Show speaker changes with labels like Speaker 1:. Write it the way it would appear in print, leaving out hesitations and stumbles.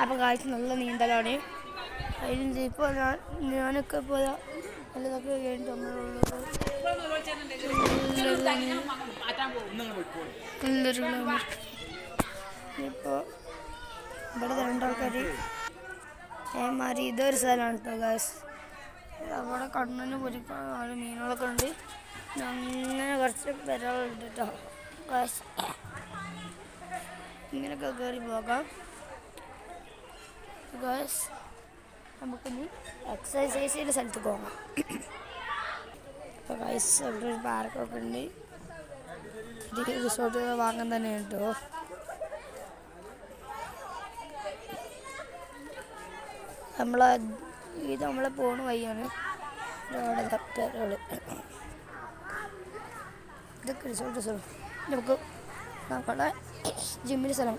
Speaker 1: അപ്പോൾ കാഴ്ച നല്ല നീന്തലാണ്. അതിൽ ഇപ്പോൾ ഞാനൊക്കെ പോയ നല്ലതൊക്കെ കഴിഞ്ഞിട്ട് നമ്മളുള്ളത് ഇപ്പോൾ ഇവിടെ രണ്ടാൾക്കാർ മാറി. ഇതൊരു സ്ഥലമാണ് കേട്ടോ ഗായ്സ്. അവിടെ കണ്ണിന് പൊരിക്കാൻ മീനുകളൊക്കെ ഉണ്ട്. അങ്ങനെ കുറച്ച് പെരകളുണ്ട് കേട്ടോ ഗായ്സ്. ഇങ്ങനെയൊക്കെ കയറി പോകാം ഗായ്സ്. നമുക്കിനി എക്സസൈസ് ചെയ്യുന്ന സ്ഥലത്ത് പോകാം. അപ്പോൾ ഗായ്സ് അവിടെ ഒരു പാർക്കൊക്കെ ഉണ്ട്. ഇത് റിസോർട്ട് വാങ്ങാൻ തന്നെ കേട്ടോ. ഇത് നമ്മളെ പോണ വഴിയാണ്. ഇതൊക്കെ റിസോർട്ട് സ്ഥലം. നമുക്ക് നമ്മുടെ ജിമ്മിൻ്റെ സ്ഥലം.